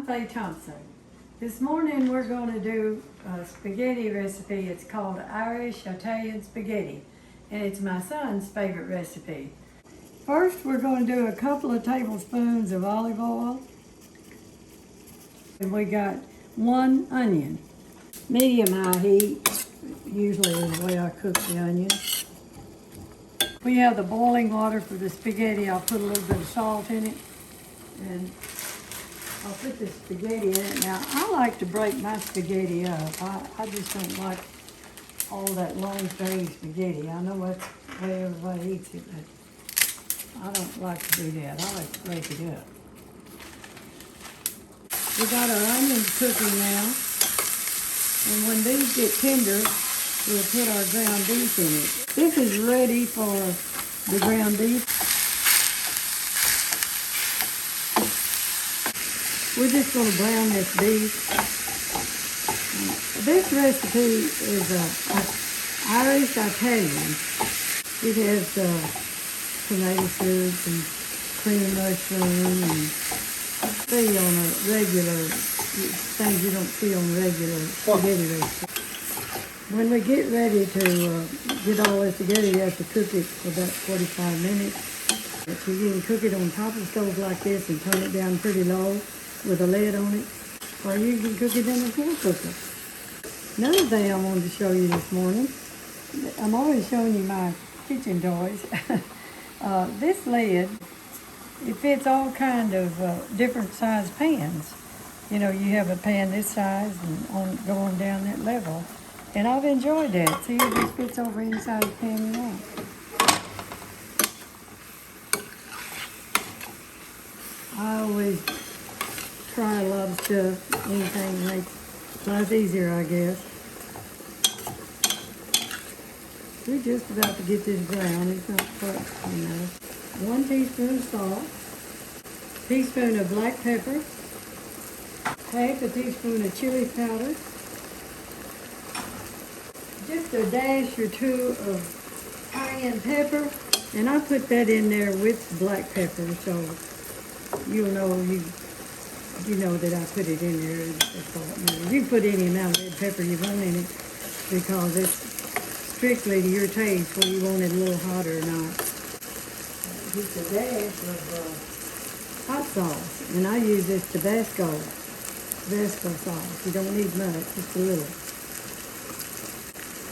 I'm Faye Thompson. This morning we're going to do a spaghetti recipe. It's called Irish Italian spaghetti, and it's my son's favorite recipe. First, we're going to do a couple of tablespoons of olive oil. And we got 1 onion. Medium-high heat, usually is the way I cook the onion. We have the boiling water for the spaghetti. I'll put a little bit of salt in it, and I'll put the spaghetti in it. Now, I like to break my spaghetti up. I just don't like all that long grain spaghetti. I know that's the way everybody eats it, but I don't like to do that. I like to break it up. We got our onions cooking now, and when these get tender, we'll put our ground beef in it. This is ready for the ground beef. We're just going to brown this beef. This recipe is Irish Italian. It has tomato soup and cream mushroom and see on a regular, things you don't see on regular spaghetti recipe. When we get ready to get all this together, you have to cook it for about 45 minutes. So you can cook it on top of the stove like this and turn it down pretty low with a lid on it, or you can cook it in a slow cooker. Another thing I wanted to show you this morning, I'm always showing you my kitchen toys. This lid, it fits all kind of different size pans. You know, you have a pan this size and going down that level. And I've enjoyed that. See, it just fits over inside the pan you want. I always try a lot of stuff, anything makes life easier, I guess. We're just about to get this brown. It's not quite enough. 1 teaspoon of salt, teaspoon of black pepper, half a teaspoon of chili powder, just a dash or 2 of cayenne pepper, and I put that in there with black pepper, so you'll know you know that I put it in there. That's all it matters. You can put any amount of red pepper you want in it because it's strictly to your taste whether you want it a little hotter or not. Just a dash of hot sauce, and I use this Tabasco sauce. You don't need much, just a little.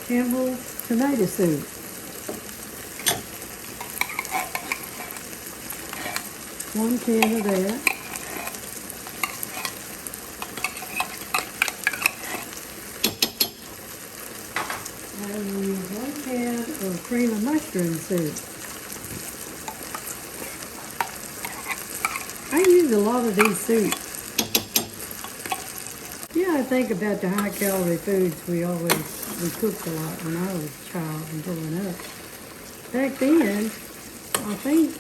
Campbell's tomato soup. One can of that. And we use 1 can of cream of mushroom soup. I use a lot of these soups. Yeah, I think about the high-calorie foods we cooked a lot when I was a child and growing up. Back then, I think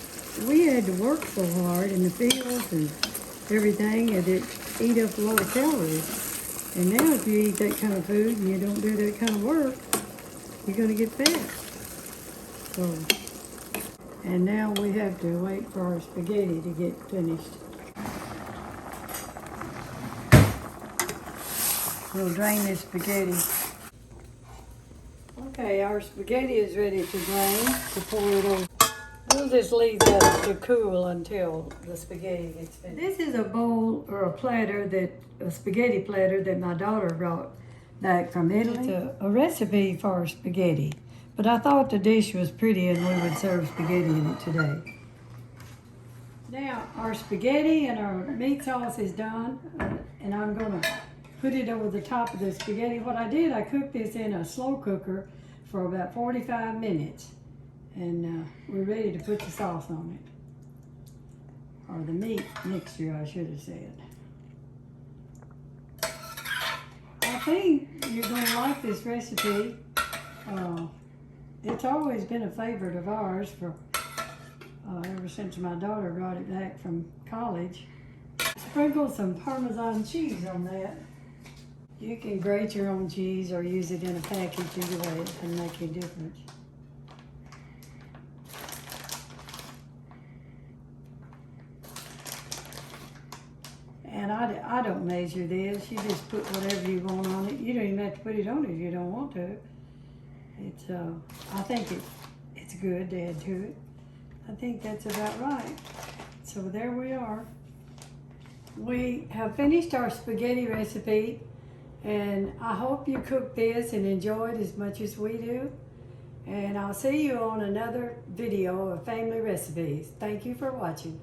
we had to work so hard in the fields and everything, and it eat up a lot of calories. And now if you eat that kind of food and you don't do that kind of work, you're going to get fat. So, and now we have to wait for our spaghetti to get finished. We'll drain this spaghetti. Okay, our spaghetti is ready to drain, to pour it over. We'll just leave that to cool until the spaghetti gets finished. This is a bowl or a platter, a spaghetti platter that my daughter brought back from Italy. It's a recipe for spaghetti, but I thought the dish was pretty and we would serve spaghetti in it today. Now, our spaghetti and our meat sauce is done, and I'm gonna put it over the top of the spaghetti. What I did, I cooked this in a slow cooker for about 45 minutes. And we're ready to put the sauce on it. Or the meat mixture, I should have said. I think you're going to like this recipe. It's always been a favorite of ours for ever since my daughter brought it back from college. Sprinkle some Parmesan cheese on that. You can grate your own cheese or use it in a package. Either way, it can make a difference. I don't measure this. You just put whatever you want on it. You don't even have to put it on if you don't want to. It's I think it's good to add to it. I think that's about right. So there we are. We have finished our spaghetti recipe, and I hope you cook this and enjoy it as much as we do. And I'll see you on another video of family recipes. Thank you for watching.